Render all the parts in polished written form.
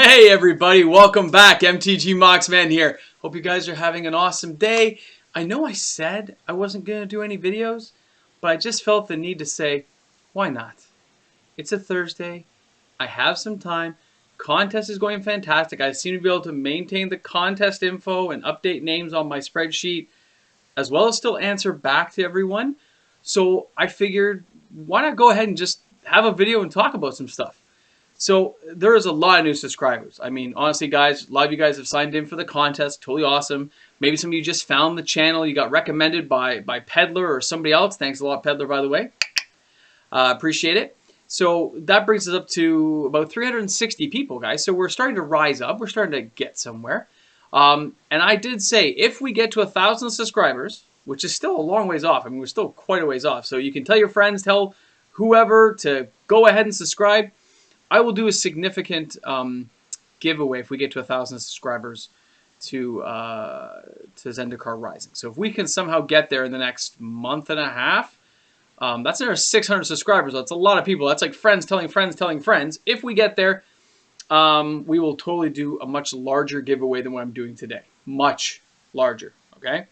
Hey everybody, welcome back. MTG Moxman here. Hope you guys are having an awesome day. I know I said I wasn't going to do any videos, but I just felt the need to say, why not? It's a Thursday. I have some time. Contest is going fantastic. I seem to be able to maintain the contest info and update names on my spreadsheet, as well as still answer back to everyone. So I figured, why not go ahead and just have a video and talk about some stuff? So there is a lot of new subscribers. I mean, honestly, guys, a lot of you guys have signed in for the contest. Totally awesome. Maybe some of you just found the channel. You got recommended by Peddler or somebody else. Thanks a lot, Peddler, by the way. Appreciate it. So that brings us up to about 360 people, guys. So we're starting to rise up. We're starting to get somewhere. And I did say, if we get to 1,000 subscribers, which is still a long ways off. I mean, we're still quite a ways off. So you can tell your friends, tell whoever to go ahead and subscribe. I will do a significant giveaway if we get to 1,000 subscribers to Zendikar Rising. So if we can somehow get there in the next month and a half, that's another 600 subscribers. That's a lot of people. That's like friends telling friends telling friends. If we get there, we will totally do a much larger giveaway than what I'm doing today. Much larger, okay?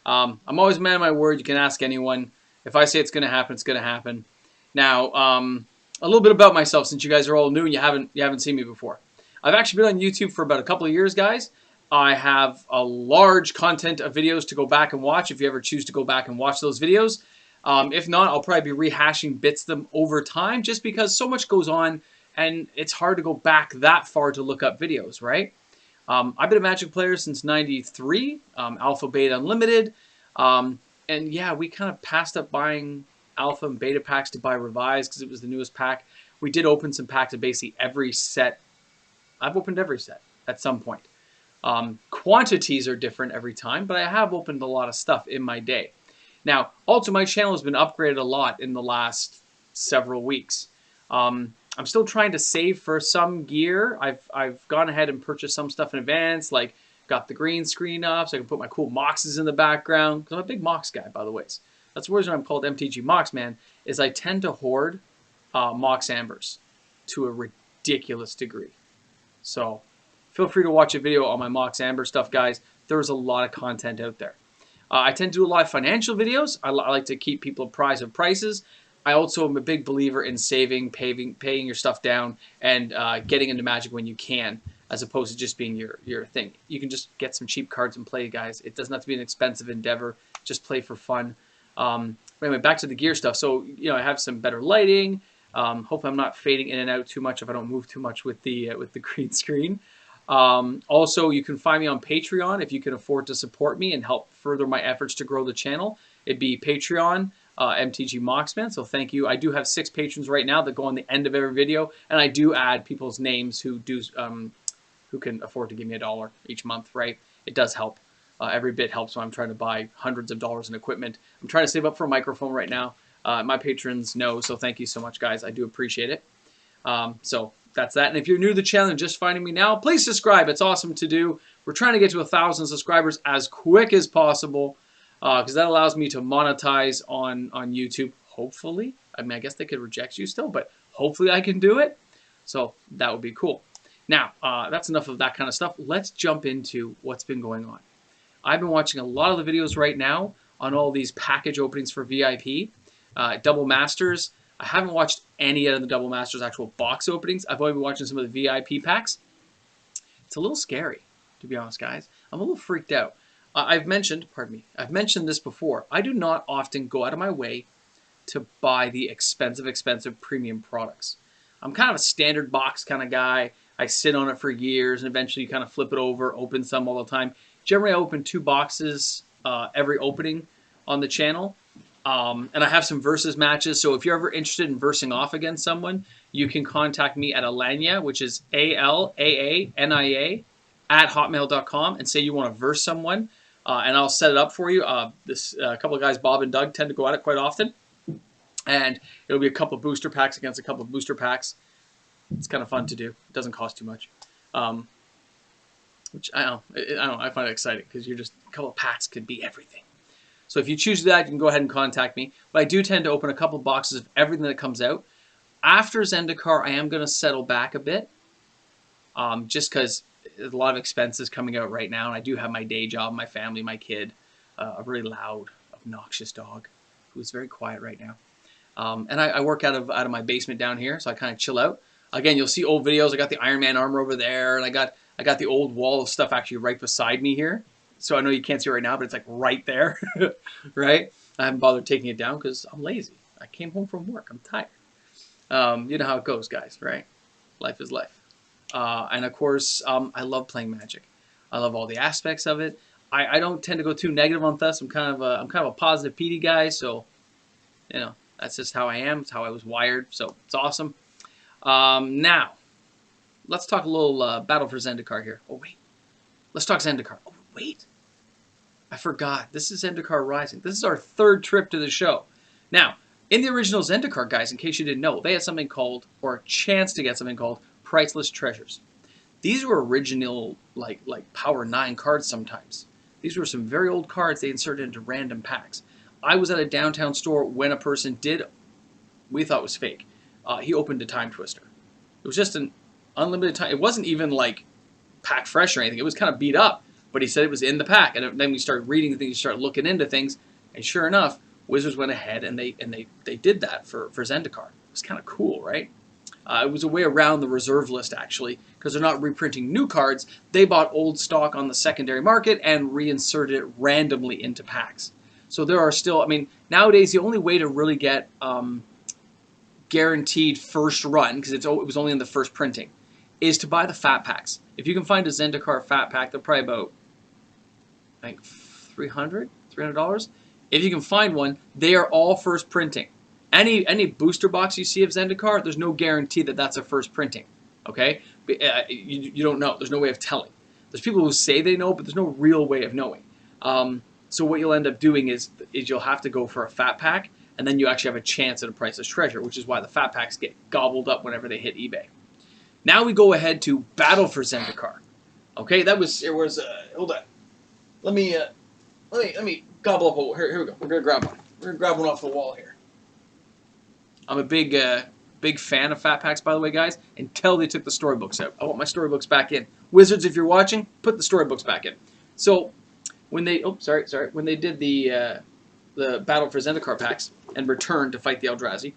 I'm always a man of my word. You can ask anyone. If I say it's going to happen, it's going to happen. Now, a little bit about myself, since you guys are all new and you haven't seen me before. I've actually been on YouTube for about a couple of years, guys. I have a large content of videos to go back and watch if you ever choose to go back and watch those videos. If not, I'll probably be rehashing bits of them over time just because so much goes on and it's hard to go back that far to look up videos, right? I've been a Magic player since '93, Alpha, Beta, Unlimited. And yeah, we kind of passed up buying Alpha and Beta packs to buy Revised because it was the newest pack. We did open some packs of basically every set. I've opened every set at some point. Quantities are different every time, but I have opened a lot of stuff in my day. Now, also my channel has been upgraded a lot in the last several weeks. I'm still trying to save for some gear. I've gone ahead and purchased some stuff in advance, like got the green screen up so I can put my cool Moxes in the background. Because I'm a big Mox guy, by the way. That's the reason I'm called MTG Moxman, is I tend to hoard Mox Ambers to a ridiculous degree. So feel free to watch a video on my Mox Amber stuff, guys. There's a lot of content out there. I tend to do a lot of financial videos. I like to keep people apprised of prices. I also am a big believer in saving, paying your stuff down, and getting into Magic when you can, as opposed to just being your thing. You can just get some cheap cards and play, guys. It doesn't have to be an expensive endeavor. Just play for fun. Anyway, back to the gear stuff. So, you know, I have some better lighting. Hopefully I'm not fading in and out too much if I don't move too much with the green screen. Also, you can find me on Patreon if you can afford to support me and help further my efforts to grow the channel. It'd be Patreon, MTG Moxman. So thank you. I do have 6 patrons right now that go on the end of every video, and I do add people's names who can afford to give me $1 each month. Right? It does help. Every bit helps when I'm trying to buy hundreds of dollars in equipment. I'm trying to save up for a microphone right now. My patrons know, so thank you so much, guys. I do appreciate it. So that's that. And if you're new to the channel and just finding me now, please subscribe. It's awesome to do. We're trying to get to 1,000 subscribers as quick as possible because that allows me to monetize on YouTube, hopefully. I mean, I guess they could reject you still, but hopefully I can do it. So that would be cool. Now, that's enough of that kind of stuff. Let's jump into what's been going on. I've been watching a lot of the videos right now on all these package openings for VIP. Double Masters. I haven't watched any of the Double Masters actual box openings. I've only been watching some of the VIP packs. It's a little scary, to be honest, guys. I'm a little freaked out. I've mentioned this before. I do not often go out of my way to buy the expensive premium products. I'm kind of a standard box kind of guy. I sit on it for years and eventually kind of flip it over, open some all the time. Generally, I open 2 boxes every opening on the channel. And I have some versus matches. So if you're ever interested in versing off against someone, you can contact me at Alania, which is ALAANIA @hotmail.com, and say you want to verse someone. And I'll set it up for you. A couple of guys, Bob and Doug, tend to go at it quite often. And it'll be a couple of booster packs against a couple of booster packs. It's kind of fun to do. It doesn't cost too much. Which I find it exciting because you're just a couple of packs could be everything. So if you choose that, you can go ahead and contact me. But I do tend to open a couple boxes of everything that comes out. After Zendikar, I am going to settle back a bit. just because there's a lot of expenses coming out right now, and I do have my day job, my family, my kid, a really loud, obnoxious dog who's very quiet right now. And I work out of my basement down here, so I kind of chill out. Again, you'll see old videos. I got the Iron Man armor over there, and I got the old wall of stuff actually right beside me here. So I know you can't see it right now, but it's like right there, right? I haven't bothered taking it down because I'm lazy. I came home from work. I'm tired. You know how it goes, guys, right? Life is life. And of course, I love playing Magic. I love all the aspects of it. I don't tend to go too negative on this. I'm kind of a positive PD guy, so you know that's just how I am. It's how I was wired. So it's awesome. Now, let's talk a little Battle for Zendikar here. Oh wait, let's talk Zendikar. Oh wait, I forgot. This is Zendikar Rising. This is our third trip to the show. Now, in the original Zendikar, guys, in case you didn't know, they had something called, or a chance to get something called, Priceless Treasures. These were original, like Power 9 cards sometimes. These were some very old cards they inserted into random packs. I was at a downtown store when a person did, we thought was fake. He opened a Time Twister. It was just an unlimited time. It wasn't even like pack fresh or anything. It was kind of beat up, but he said it was in the pack. And then we started reading things, started looking into things, and sure enough, Wizards went ahead and they did that for Zendikar. It was kind of cool, right? It was a way around the reserve list, actually, because they're not reprinting new cards. They bought old stock on the secondary market and reinserted it randomly into packs. So there are still, I mean, nowadays the only way to really get guaranteed first run, because it was only in the first printing, is to buy the fat packs. If you can find a Zendikar fat pack, they're probably about, I think, $300. If you can find one, they are all first printing. Any booster box you see of Zendikar, there's no guarantee that that's a first printing. Okay, you don't know. There's no way of telling. There's people who say they know, but there's no real way of knowing. So what you'll end up doing is you'll have to go for a fat pack, and then you actually have a chance at a priceless treasure, which is why the fat packs get gobbled up whenever they hit eBay. Now we go ahead to Battle for Zendikar. Okay, that was hold on. Let me gobble up. Here we go. We're gonna grab one. We're gonna grab one off the wall here. I'm a big fan of fat packs, by the way, guys, until they took the storybooks out. I want my storybooks back in. Wizards, if you're watching, put the storybooks back in. So when they when they did the Battle for Zendikar packs and returned to fight the Eldrazi,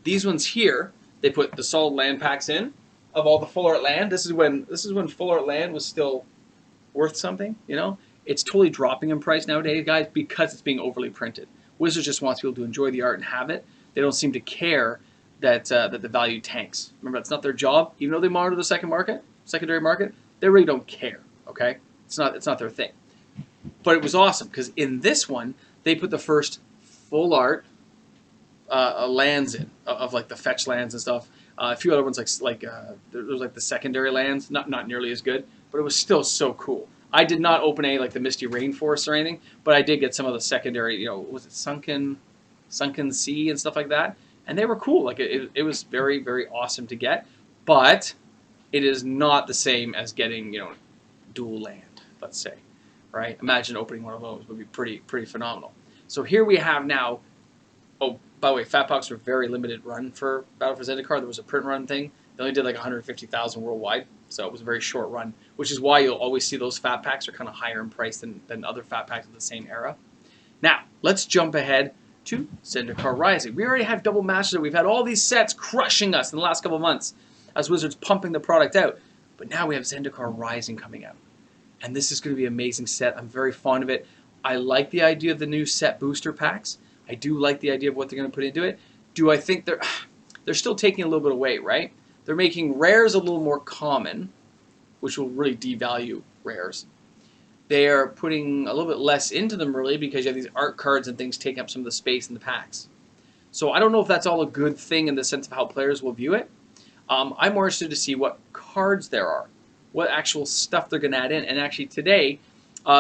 these ones here, they put the solid land packs in of all the full art land. This is when full art land was still worth something. You know, it's totally dropping in price nowadays, guys, because it's being overly printed. Wizards just wants people to enjoy the art and have it. They don't seem to care that the value tanks. Remember, that's not their job. Even though they monitor the secondary market, they really don't care. Okay, it's not their thing. But it was awesome because in this one they put the first full art lands in of like the fetch lands and stuff. A few other ones like there was like the secondary lands, not nearly as good, but it was still so cool. I did not open any like the Misty Rainforest or anything, but I did get some of the secondary. You know, was it Sunken Sea and stuff like that, and they were cool. Like it was very, very awesome to get, but it is not the same as getting dual land. Let's say, right? Imagine opening one of those would be pretty phenomenal. So here we have now. Oh, by the way, fat packs were very limited run for Battle for Zendikar. There was a print run thing. They only did like 150,000 worldwide, so it was a very short run, which is why you'll always see those fat packs are kind of higher in price than other fat packs of the same era. Now, let's jump ahead to Zendikar Rising. We already have double masters. We've had all these sets crushing us in the last couple of months as Wizards pumping the product out. But now we have Zendikar Rising coming out. And this is going to be an amazing set. I'm very fond of it. I like the idea of the new set booster packs. I do like the idea of what they're going to put into it. Do I think they're still taking a little bit away, right? They're making rares a little more common, which will really devalue rares. They are putting a little bit less into them, really, because you have these art cards and things taking up some of the space in the packs. So I don't know if that's all a good thing in the sense of how players will view it. I'm more interested to see what cards there are, what actual stuff they're going to add in. And actually today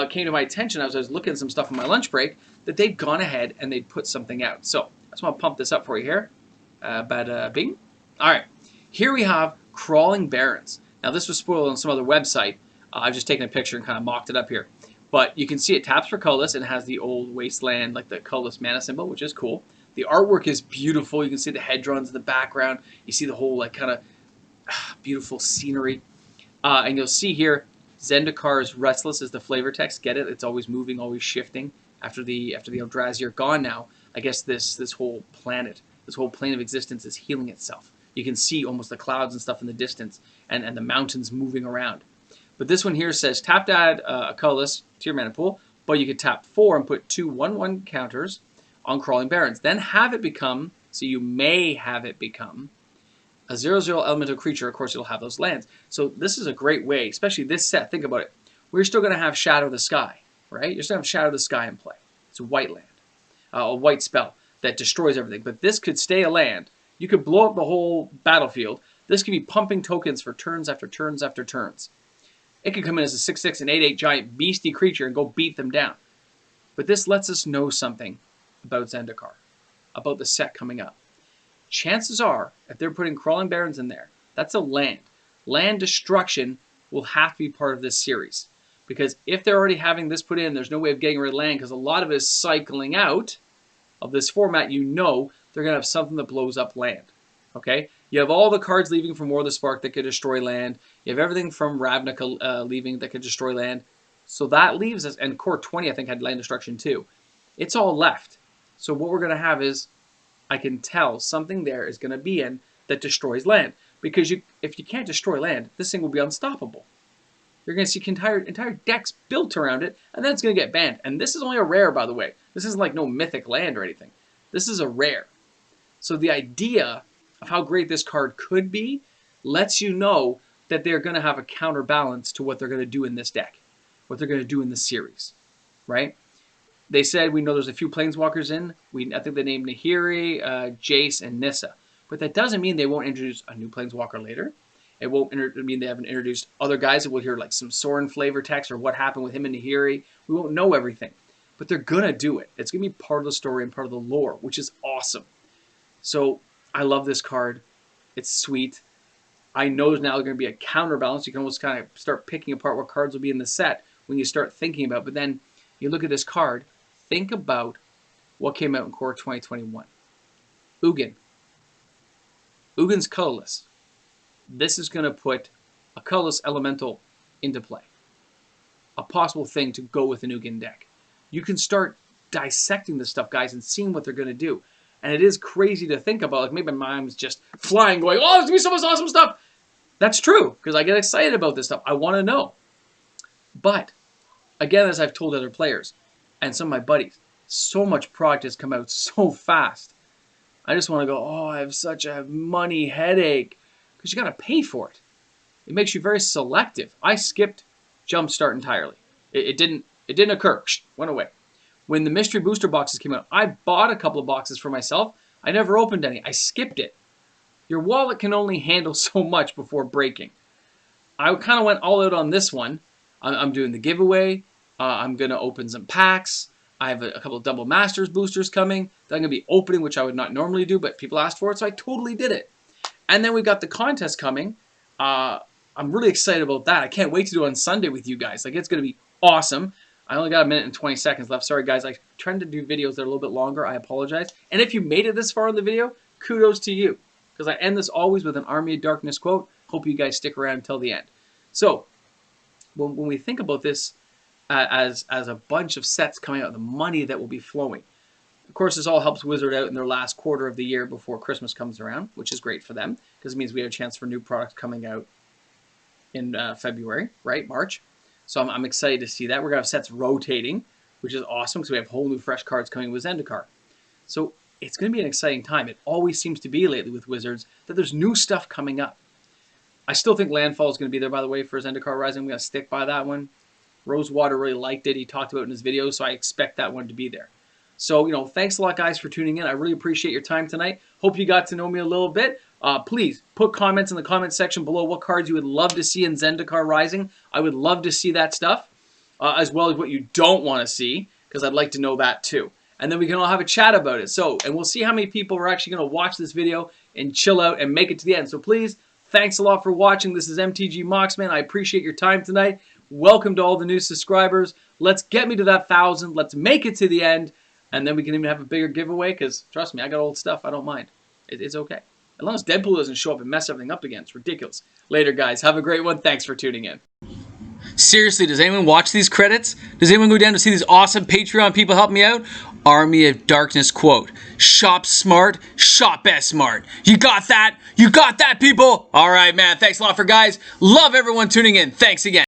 came to my attention as I was looking at some stuff on my lunch break that they'd gone ahead and they'd put something out. So I just want to pump this up for you here. Bada bing. All right. Here we have Crawling Barrens. Now this was spoiled on some other website. I've just taken a picture and kind of mocked it up here. But you can see it taps for colorless and has the old wasteland, like the colorless mana symbol, which is cool. The artwork is beautiful. You can see the hedge runs in the background. You see the whole like kind of beautiful scenery. And you'll see here, Zendikar's Restless is the flavor text. Get it? It's always moving, always shifting. After the Eldrazi are gone now, I guess this whole planet, this whole plane of existence is healing itself. You can see almost the clouds and stuff in the distance, and the mountains moving around. But this one here says, tap to add a colorless to your mana pool, but you could tap 4 and put 2 1/1 counters on Crawling Barrens. Then have it become, so you may have it become, a 0/0 elemental creature. Of course, it'll have those lands. So this is a great way, especially this set. Think about it. We're still going to have Shadow the Sky, right? You're still going to have Shadow the Sky in play. It's a white land, a white spell that destroys everything. But this could stay a land. You could blow up the whole battlefield. This could be pumping tokens for turns after turns after turns. It could come in as a 6/6 and 8/8 giant beastie creature and go beat them down. But this lets us know something about Zendikar, about the set coming up. Chances are, if they're putting Crawling Barrens in there, that's a land. Land destruction will have to be part of this series. Because if they're already having this put in, there's no way of getting rid of land because a lot of it is cycling out of this format. You know they're going to have something that blows up land. Okay? You have all the cards leaving from War of the Spark that could destroy land. You have everything from Ravnica leaving that could destroy land. So that leaves us, and Core 20 I think had land destruction too. It's all left. So what we're going to have is, I can tell something there is going to be in that destroys land. Because if you can't destroy land, this thing will be unstoppable. You're going to see entire decks built around it, and then it's going to get banned. And this is only a rare, by the way. This isn't like no mythic land or anything. This is a rare. So the idea of how great this card could be lets you know that they're going to have a counterbalance to what they're going to do in this deck, what they're going to do in this series, right? They said, we know there's a few Planeswalkers in. I think they named Nahiri, Jace, and Nissa. But that doesn't mean they won't introduce a new Planeswalker later. It won't mean they haven't introduced other guys that we'll hear like some Sorin flavor text or what happened with him and Nahiri. We won't know everything. But they're going to do it. It's going to be part of the story and part of the lore, which is awesome. So I love this card. It's sweet. I know there's now going to be a counterbalance. You can almost kind of start picking apart what cards will be in the set when you start thinking about it. But then you look at this card. Think about what came out in Core 2021. Ugin. Ugin's colorless. This is going to put a colorless elemental into play. A possible thing to go with an Ugin deck. You can start dissecting this stuff, guys, and seeing what they're going to do. And it is crazy to think about. Like maybe my mind's just flying, going, oh, there's going to be so much awesome stuff. That's true, because I get excited about this stuff. I want to know. But, again, as I've told other players, and some of my buddies, so much product has come out so fast. I just want to go, oh, I have such a money headache. Because you got to pay for it. It makes you very selective. I skipped Jumpstart entirely. It didn't occur. Went away. When the mystery booster boxes came out, I bought a couple of boxes for myself. I never opened any. I skipped it. Your wallet can only handle so much before breaking. I kind of went all out on this one. I'm doing the giveaway. I'm going to open some packs. I have a couple of Double Masters boosters coming that I'm going to be opening, which I would not normally do, but people asked for it, so I totally did it. And then we got the contest coming. I'm really excited about that. I can't wait to do it on Sunday with you guys. Like, it's going to be awesome. I only got a minute and 20 seconds left. Sorry, guys. I tend to do videos that are a little bit longer. I apologize. And if you made it this far in the video, kudos to you. Because I end this always with an Army of Darkness quote. Hope you guys stick around until the end. So, when we think about this as a bunch of sets coming out, the money that will be flowing. Of course, this all helps Wizard out in their last quarter of the year before Christmas comes around, which is great for them. Because it means we have a chance for new products coming out in February, right? March. So I'm excited to see that. We're going to have sets rotating, which is awesome because we have whole new fresh cards coming with Zendikar. So it's going to be an exciting time. It always seems to be lately with Wizards that there's new stuff coming up. I still think Landfall is going to be there, by the way, for Zendikar Rising. I'm going to stick by that one. Rosewater really liked it. He talked about it in his video, so I expect that one to be there. So, thanks a lot, guys, for tuning in. I really appreciate your time tonight. Hope you got to know me a little bit. Please put comments in the comment section below what cards you would love to see in Zendikar Rising. I would love to see that stuff, as well as what you don't want to see, because I'd like to know that too. And then we can all have a chat about it. And we'll see how many people are actually going to watch this video and chill out and make it to the end. So please, thanks a lot for watching. This is MTG Moxman. I appreciate your time tonight. Welcome to all the new subscribers. Let's get me to that 1,000. Let's make it to the end. And then we can even have a bigger giveaway because, trust me, I got old stuff. I don't mind. It's okay. As long as Deadpool doesn't show up and mess everything up again. It's ridiculous. Later, guys. Have a great one. Thanks for tuning in. Seriously, does anyone watch these credits? Does anyone go down to see these awesome Patreon people help me out? Army of Darkness quote. Shop smart, shop as smart. You got that? You got that, people? All right, man. Thanks a lot for guys. Love everyone tuning in. Thanks again.